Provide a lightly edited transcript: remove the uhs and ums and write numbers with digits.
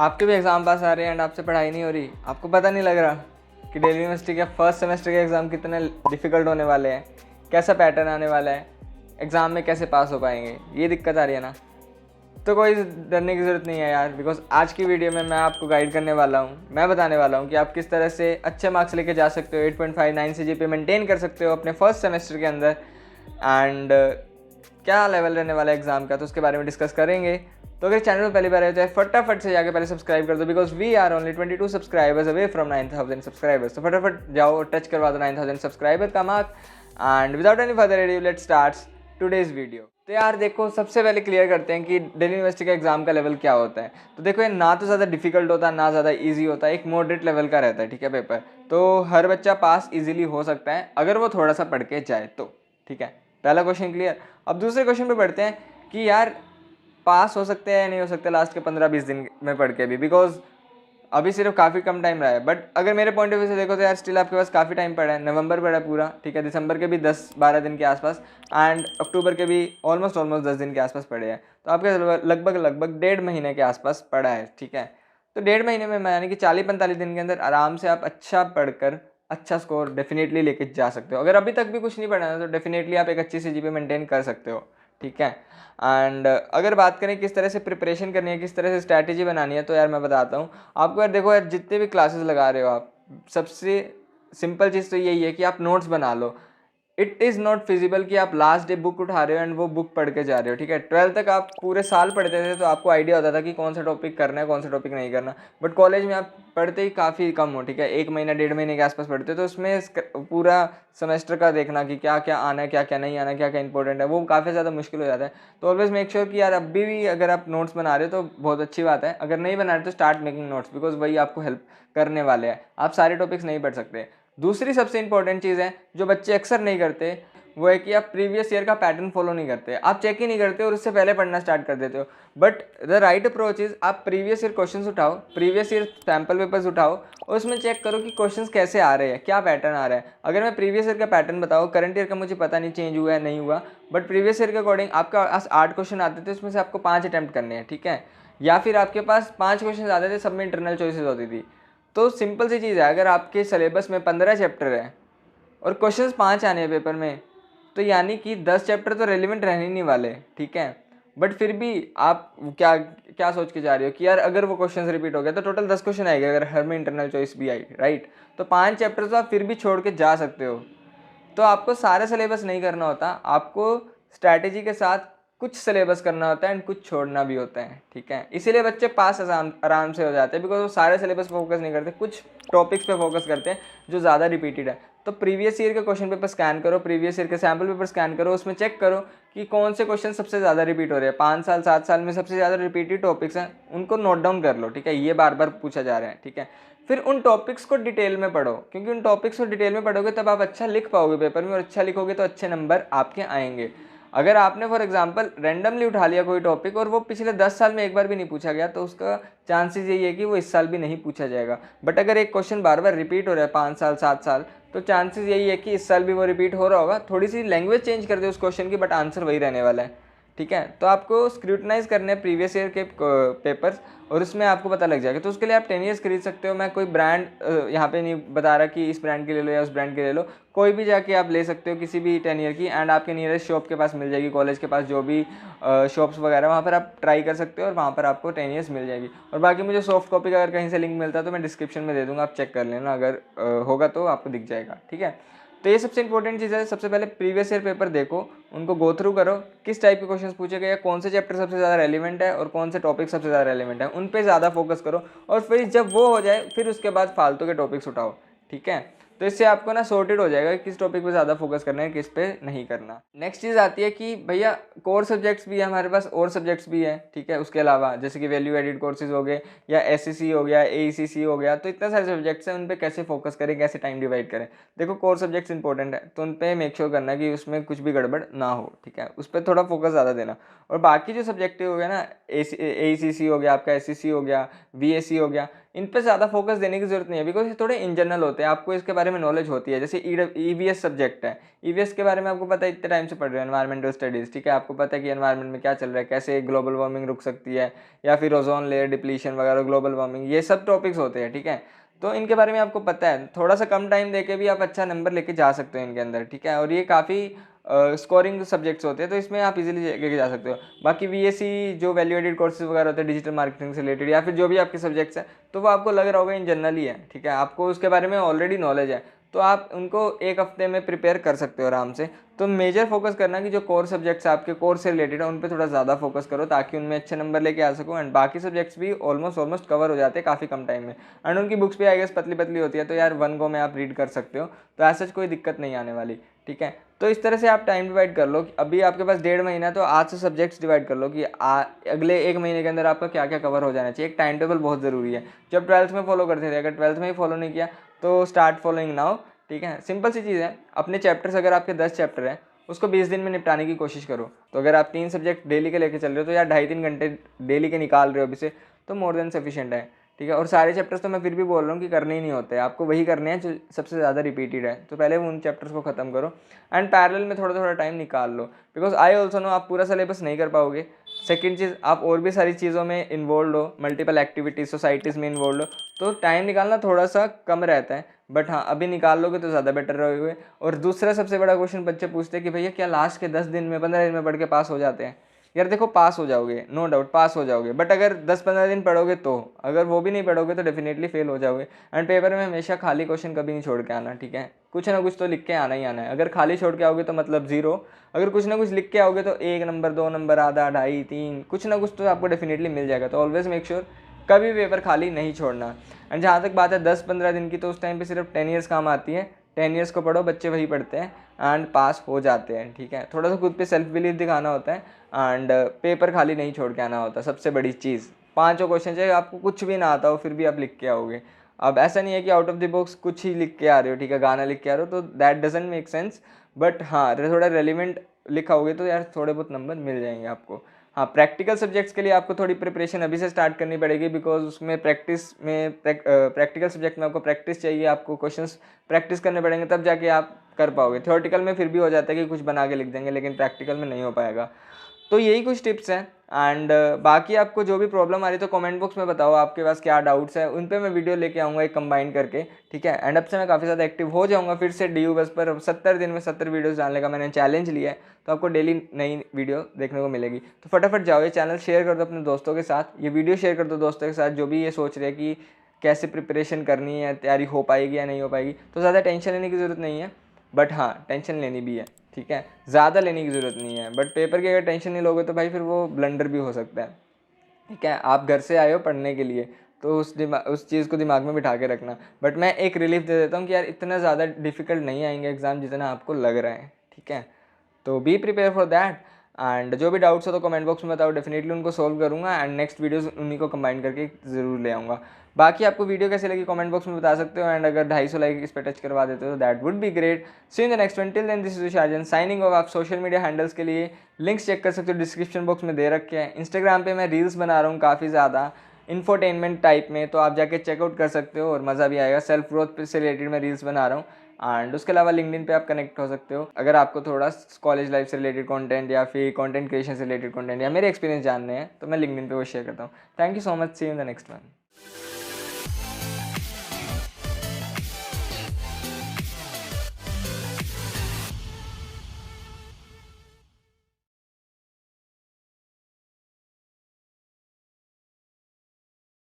आपके भी exam pass आ रहे हैं एंड आपसे पढ़ाई नहीं हो रही, आपको पता नहीं लग रहा कि दिल्ली यूनिवर्सिटी के फर्स्ट सेमेस्टर के एग्ज़ाम कितने डिफ़िकल्ट होने वाले हैं, कैसा पैटर्न आने वाला है, एग्ज़ाम में कैसे पास हो पाएंगे, ये दिक्कत आ रही है ना। तो कोई डरने की ज़रूरत नहीं है यार, बिकॉज आज की वीडियो में मैं आपको गाइड करने वाला हूँ, मैं बताने वाला हूँ कि आप किस तरह से अच्छे मार्क्स लेके जा सकते हो, 8.59 CGPA मेंटेन कर सकते हो अपने फर्स्ट सेमेस्टर के अंदर। एंड क्या लेवल रहने वाला है एग्ज़ाम का, तो उसके बारे में डिस्कस करेंगे। तो अगर चैनल पर पहली बार आए तो फटाफट से जाके पहले सब्सक्राइब कर दो, because we are only 22 subscribers away from 9000 subscribers. तो फटाफट जाओ, टच करवा दो 9000 सब्सक्राइबर का mark. And without any further ado let's start today's video. तो यार देखो, सबसे पहले क्लियर करते हैं कि दिल्ली यूनिवर्सिटी का एग्जाम का लेवल क्या होता है। तो देखो, ये ना तो ज़्यादा डिफिकल्ट होता है ना ज़्यादा इजी होता है, एक मॉडरेट लेवल का रहता है, ठीक है पेपर। तो हर बच्चा पास इजीली हो सकता है अगर वो थोड़ा सा पढ़ के जाए तो, ठीक है। पहला क्वेश्चन क्लियर। अब दूसरे क्वेश्चन पे बढ़ते हैं कि यार पास हो सकते हैं या नहीं हो सकते लास्ट के 15-20 दिन में पढ़ के भी, बिकॉज अभी सिर्फ काफ़ी कम टाइम रहा है। बट अगर मेरे पॉइंट ऑफ व्यू से देखो तो यार स्टिल आपके पास काफ़ी टाइम पड़ा है। नवंबर पड़ा है पूरा, ठीक है, दिसंबर के भी 10-12 दिन के आसपास, एंड अक्टूबर के भी ऑलमोस्ट 10 दिन के आसपास पड़े हैं। तो आपके लगभग 1.5 महीने के आसपास पड़ा है, ठीक है। तो 1.5 महीने में यानी कि 40-45 दिन के अंदर आराम से आप अच्छा पढ़कर अच्छा स्कोर डेफिनेटली लेके जा सकते हो। अगर अभी तक भी कुछ नहीं पढ़ा है तो डेफिनेटली आप एक अच्छी CGPA मेंटेन कर सकते हो, ठीक है। एंड अगर बात करें किस तरह से प्रिपरेशन करनी है, किस तरह से स्ट्रैटेजी बनानी है, तो यार मैं बताता हूँ आपको। यार देखो यार, जितने भी क्लासेस लगा रहे हो आप, सबसे सिंपल चीज़ तो यही है कि आप नोट्स बना लो। इट इज़ नॉट फिजिबल कि आप लास्ट डे बुक उठा रहे हो एंड वो बुक पढ़ के जा रहे हो, ठीक है। 12th तक आप पूरे साल पढ़ते थे तो आपको आइडिया होता था कि कौन सा टॉपिक करना है, कौन सा टॉपिक नहीं करना। बट कॉलेज में आप पढ़ते ही काफ़ी कम हो, ठीक है, 1 महीना 1.5 महीने के आसपास पढ़ते हो। तो उसमें पूरा सेमेस्टर का देखना कि क्या क्या आना है, क्या क्या नहीं आना है, क्या क्या इंपॉर्टेंट है, वो काफ़ी ज़्यादा मुश्किल हो जाता है। तो ऑलवेज मेक श्योर कि यार अभी भी अगर आप नोट्स बना रहे हो तो बहुत अच्छी बात है, अगर नहीं बना रहे तो स्टार्ट मेकिंग नोट्स, बिकॉज वही आपको हेल्प करने वाले हैं। आप सारे टॉपिक्स नहीं पढ़ सकते। दूसरी सबसे इंपॉर्टेंट चीज़ है जो बच्चे अक्सर नहीं करते, वो है कि आप प्रीवियस ईयर का पैटर्न फॉलो नहीं करते, आप चेक ही नहीं करते और उससे पहले पढ़ना स्टार्ट कर देते हो। But the right approach is आप प्रीवियस ईयर क्वेश्चंस उठाओ, प्रीवियस ईयर सैम्पल पेपर्स उठाओ और उसमें चेक करो कि क्वेश्चंस कैसे आ रहे हैं, क्या पैटर्न आ रहा है। अगर मैं प्रीवियस ईयर का पैटर्न बताऊँ, करंट ईयर का मुझे पता नहीं चेंज हुआ है नहीं हुआ, बट प्रीवियस ईयर के अकॉर्डिंग आपका 8 क्वेश्चन आते थे, उसमें से आपको 5 अटैम्प्ट करने हैं, ठीक है। या फिर आपके पास 5 क्वेश्चन आते थे, सब में इंटरनल चॉइसेस होती थी। तो सिंपल सी चीज़ है, अगर आपके सिलेबस में 15 चैप्टर है और क्वेश्चंस 5 आने हैं पेपर में, तो यानी कि 10 चैप्टर तो रेलिवेंट रहने नहीं वाले, ठीक है। बट फिर भी आप क्या क्या सोच के जा रहे हो कि यार अगर वो क्वेश्चंस रिपीट हो गया तो टोटल 10 क्वेश्चन आएगा, अगर हर में इंटरनल चॉइस भी आई, राइट। तो 5 चैप्टर तो आप फिर भी छोड़ के जा सकते हो। तो आपको सारा सिलेबस नहीं करना होता, आपको स्ट्रैटेजी के साथ कुछ सिलेबस करना होता है एंड कुछ छोड़ना भी होता है, ठीक है। इसीलिए बच्चे पास आराम से हो जाते हैं, बिकॉज वो सारे सिलेबस पे फोकस नहीं करते, कुछ टॉपिक्स पे फोकस करते हैं जो ज़्यादा रिपीटेड है। तो प्रीवियस ईयर के क्वेश्चन पेपर स्कैन करो, प्रीवियस ईयर के सैम्पल पेपर स्कैन करो, उसमें चेक करो कि कौन से क्वेश्चन सबसे ज़्यादा रिपीट हो रहे हैं, 5 साल 7 साल में सबसे ज़्यादा रिपीटेड टॉपिक्स हैं, उनको नोट डाउन कर लो, ठीक है, ये बार बार पूछा जा रहा है, ठीक है। फिर उन टॉपिक्स को डिटेल में पढ़ो, क्योंकि उन टॉपिक्स को डिटेल में पढ़ोगे तब आप अच्छा लिख पाओगे पेपर में, और अच्छा लिखोगे तो अच्छे नंबर आपके आएंगे। अगर आपने फॉर एग्जांपल रैंडमली उठा लिया कोई टॉपिक और वो पिछले 10 साल में एक बार भी नहीं पूछा गया, तो उसका चांसेस यही है कि वो इस साल भी नहीं पूछा जाएगा। बट अगर एक क्वेश्चन बार बार रिपीट हो रहा है 5 साल 7 साल, तो चांसेस यही है कि इस साल भी वो रिपीट हो रहा होगा, थोड़ी सी लैंग्वेज चेंज कर दे उस क्वेश्चन की, बट आंसर वही रहने वाला है, ठीक है। तो आपको स्क्रूटनाइज करने हैं प्रीवियस ईयर के पेपर्स, और उसमें आपको पता लग जाएगा। तो उसके लिए आप 10 ईयर्स खरीद सकते हो। मैं कोई ब्रांड यहाँ पे नहीं बता रहा कि इस ब्रांड के ले लो या उस ब्रांड के ले लो, कोई भी जाके आप ले सकते हो किसी भी 10 ईयर की, एंड आपके नियरेस्ट शॉप के पास मिल जाएगी, कॉलेज के पास जो भी शॉप्स वगैरह, वहाँ पर आप ट्राई कर सकते हो और वहाँ पर आपको 10 ईयर्स मिल जाएगी। और बाकी मुझे सॉफ्ट कॉपी का अगर कहीं से लिंक मिलता है तो मैं डिस्क्रिप्शन में दे दूँगा, आप चेक कर लेना, अगर होगा तो आपको दिख जाएगा, ठीक है। तो ये सबसे इंपॉर्टेंट चीज़ है। सबसे पहले प्रीवियस ईयर पेपर देखो, उनको गो थ्रू करो, किस टाइप के क्वेश्चंस पूछे गए, कौन से चैप्टर सबसे ज़्यादा रेलिवेंट है और कौन से टॉपिक सबसे ज़्यादा रेलिवेंट है, उन पे ज़्यादा फोकस करो। और फिर जब वो हो जाए फिर उसके बाद फालतू के टॉपिक्स उठाओ, ठीक है। तो इससे आपको ना सॉर्टेड हो जाएगा किस टॉपिक पे ज़्यादा फोकस करना है, किस पे नहीं करना। नेक्स्ट चीज़ आती है कि भैया कोर सब्जेक्ट्स भी है हमारे पास, और सब्जेक्ट्स भी है, ठीक है, उसके अलावा जैसे कि वैल्यू एडिड कोर्सेज हो गए, या SCC हो गया, AECC हो गया। तो इतने सारे सब्जेक्ट्स हैं, उन पे कैसे फोकस करें, कैसे टाइम डिवाइड करें। देखो, कोर सब्जेक्ट्स इंपॉर्टेंट है तो उन पे मेक श्योर करना कि उसमें कुछ भी गड़बड़ ना हो, ठीक है, उस पर थोड़ा फोकस ज़्यादा देना। और बाकी जो सब्जेक्ट हो गया ना, AECC हो गया आपका, SCC हो गया, VAC हो गया, इन पे ज़्यादा फोकस देने की जरूरत नहीं है, बिकॉज ये थोड़े इन जनरल होते हैं, आपको इसके बारे में नॉलेज होती है। जैसे EVS सब्जेक्ट है, EVS के बारे में आपको पता है, इतने टाइम से पढ़ रहे हो, एनवायरमेंटल स्टडीज़, ठीक है, आपको पता है कि एनवायरमेंट में क्या चल रहा है, कैसे ग्लोबल वार्मिंग रुक सकती है, या फिर ओजोन लेयर डिप्लीशन वगैरह, ग्लोबल वार्मिंग, ये सब टॉपिक्स होते हैं, ठीक है। तो इनके बारे में आपको पता है, थोड़ा सा कम टाइम देके भी आप अच्छा नंबर लेके जा सकते हो इनके अंदर, ठीक है। और ये काफ़ी स्कोरिंग सब्जेक्ट्स होते हैं, तो इसमें आप इजीली लेके जा सकते हो। बाकी VSc जो वैल्यू एडेड कोर्सेज वगैरह होते हैं डिजिटल मार्केटिंग से रिलेटेड, या फिर जो भी आपके सब्जेक्ट्स हैं, तो वो आपको लग रहा होगा इन जनरल ही है, ठीक है, आपको उसके बारे में ऑलरेडी नॉलेज है, तो आप उनको एक हफ्ते में प्रिपेयर कर सकते हो आराम से। तो मेजर फोकस करना कि जो कोर सब्जेक्ट्स आपके कोर्स से रिलेटेड है उन पे थोड़ा ज़्यादा फोकस करो, ताकि उनमें अच्छे नंबर लेके आ सको। एंड बाकी सब्जेक्ट्स भी ऑलमोस्ट कवर हो जाते हैं काफ़ी कम टाइम में। एंड उनकी बुक्स भी आई गेस पतली पतली होती है, तो यार वन गो में आप रीड कर सकते हो, तो ऐसा कोई दिक्कत नहीं आने वाली, ठीक है। तो इस तरह से आप टाइम डिवाइड कर लो। अभी आपके पास 1.5 महीना है, तो आज से सब्जेक्ट्स डिवाइड कर लो कि अगले 1 महीने के अंदर आपका क्या क्या कवर हो जाना चाहिए। एक टाइम टेबल बहुत ज़रूरी है, जब 12th में फॉलो करते थे, अगर 12th में ही फॉलो नहीं किया तो स्टार्ट फॉलोइंग नाउ, ठीक है। सिंपल सी चीज़ है, अपने चैप्टर्स, अगर आपके 10 चैप्टर हैं, उसको 20 दिन में निपटाने की कोशिश करो। तो अगर आप 3 सब्जेक्ट डेली के लेके चल रहे हो, तो यार 2.5-3 घंटे डेली के निकाल रहे हो अभी से, तो मोर देन सफिशिएंट है, ठीक है। और सारे चैप्टर्स तो मैं फिर भी बोल रहा हूँ कि करने ही नहीं होते, आपको वही करने हैं जो सबसे ज़्यादा रिपीटेड है, तो पहले उन चैप्टर्स को ख़त्म करो। एंड पैरेलल में थोड़ा थोड़ा टाइम निकाल लो, बिकॉज आई ऑल्सो नो आप पूरा सिलेबस नहीं कर पाओगे। सेकेंड चीज़, आप और भी सारी चीज़ों में इन्वॉल्व हो, मल्टीपल एक्टिविटीज़ सोसाइटीज़ में इन्वॉल्व हो, तो टाइम निकालना थोड़ा सा कम रहता है, बट हाँ अभी निकाल लोगे तो ज़्यादा बेटर रहोगे। और दूसरा सबसे बड़ा क्वेश्चन बच्चे पूछते हैं कि भैया क्या लास्ट के 10 दिन में 15 दिन में पढ़ के पास हो जाते हैं। यार देखो, पास हो जाओगे, नो डाउट पास हो जाओगे, बट अगर 10-15 दिन पढ़ोगे तो, अगर वो भी नहीं पढ़ोगे तो डेफिनेटली फेल हो जाओगे। एंड पेपर में हमेशा खाली क्वेश्चन कभी नहीं छोड़ के आना, ठीक है, कुछ ना कुछ तो लिख के आना ही आना है। अगर खाली छोड़ के आओगे तो मतलब 0, अगर कुछ ना कुछ लिख के आओगे तो 1 नंबर 2 नंबर आधा 2.5 3 कुछ ना कुछ तो आपको डेफिनेटली मिल जाएगा। तो ऑलवेज मेक श्योर कभी पेपर खाली नहीं छोड़ना। एंड जहाँ तक बात है 10-15 दिन की, तो उस टाइम पे सिर्फ 10 ईयर्स काम आती है, 10 ईयर्स को पढ़ो, बच्चे वही पढ़ते हैं एंड पास हो जाते हैं, ठीक है। थोड़ा सा खुद पे सेल्फ बिलीव दिखाना होता है, एंड पेपर खाली नहीं छोड़ के आना होता। सबसे बड़ी चीज़, 5 क्वेश्चन चाहिए, आपको कुछ भी ना आता हो फिर भी आप लिख के आओगे। अब ऐसा नहीं है कि आउट ऑफ द बॉक्स कुछ ही लिख के आ रहे हो, ठीक है, गाना लिख के आ रहे हो, तो that doesn't make sense. But हाँ, थोड़ा रेलिवेंट लिखाओगे तो यार थोड़े बहुत नंबर मिल जाएंगे आपको। हाँ, प्रैक्टिकल सब्जेक्ट्स के लिए आपको थोड़ी प्रिपरेशन अभी से स्टार्ट करनी पड़ेगी, बिकॉज उसमें प्रैक्टिकल सब्जेक्ट में आपको प्रैक्टिस चाहिए, आपको क्वेश्चंस प्रैक्टिस करने पड़ेंगे, तब जाके आप कर पाओगे। थ्योरेटिकल में फिर भी हो जाता है कि कुछ बना के लिख देंगे, लेकिन प्रैक्टिकल में नहीं हो पाएगा। तो यही कुछ टिप्स हैं। एंड बाकी आपको जो भी प्रॉब्लम आ रही है तो कमेंट बॉक्स में बताओ आपके पास क्या डाउट्स है, उन पे मैं वीडियो लेके आऊँगा एक कंबाइन करके, ठीक है। एंड अब से मैं काफ़ी ज़्यादा एक्टिव हो जाऊँगा फिर से DU बस पर। 70 दिन में 70 वीडियोस डालने का मैंने चैलेंज लिया है, तो आपको डेली नई वीडियो देखने को मिलेगी। तो फटाफट जाओ, ये चैनल शेयर कर दो अपने दोस्तों के साथ, ये वीडियो शेयर कर दो दोस्तों के साथ जो भी ये सोच रहे हैं कि कैसे प्रिपरेशन करनी है, तैयारी हो पाएगी या नहीं हो पाएगी। तो ज़्यादा टेंशन लेने की ज़रूरत नहीं है, बट हाँ टेंशन लेनी भी है, ठीक है, ज़्यादा लेने की ज़रूरत नहीं है। बट पेपर की अगर टेंशन नहीं लोगे तो भाई फिर वो ब्लंडर भी हो सकता है, ठीक है। आप घर से आए हो पढ़ने के लिए, तो उस चीज़ को दिमाग में बिठा के रखना। बट मैं एक रिलीफ दे देता हूँ कि यार इतना ज़्यादा डिफिकल्ट नहीं आएंगे एग्ज़ाम जितना आपको लग रहा है, ठीक है। तो be prepare for that. And जो भी डाउट्स हो तो कमेंट बॉक्स में बताओ, डेफिनेटली उनको सोल्व करूँगा। एंड नेक्स्ट वीडियोस उन्हीं को कंबाइन करके ज़रूर ले आऊँगा। बाकी आपको वीडियो कैसे लगी कमेंट बॉक्स में बता सकते हो। एंड अगर 250 लाइक इस पर टच करवा देते हो तो that would be great. See in the next one, till then this is Shahjahan signing off. आप सोशल मीडिया हैंडल्स के लिए लिंक्स चेक कर सकते हो, डिस्क्रिप्शन बॉक्स में दे रखे हैं। इंस्टाग्राम पे मैं रील्स बना रहा हूँ काफ़ी ज़्यादा इन्फोटेनमेंट टाइप में, तो आप जाके चेकआउट कर सकते हो और मज़ा भी आएगा। सेल्फ ग्रोथ से रिलेटेड मैं रील्स बना रहा हूँ। एंड उसके अलावा लिंक्डइन पे आप कनेक्ट हो सकते हो अगर आपको थोड़ा कॉलेज लाइफ से रिलेटेड कंटेंट या फिर कंटेंट क्रिएशन से रिलेटेड कंटेंट या मेरे एक्सपीरियंस जानने हैं, तो मैं लिंक्डइन पे वो शेयर करता हूँ। Thank you so much, see you in the next one.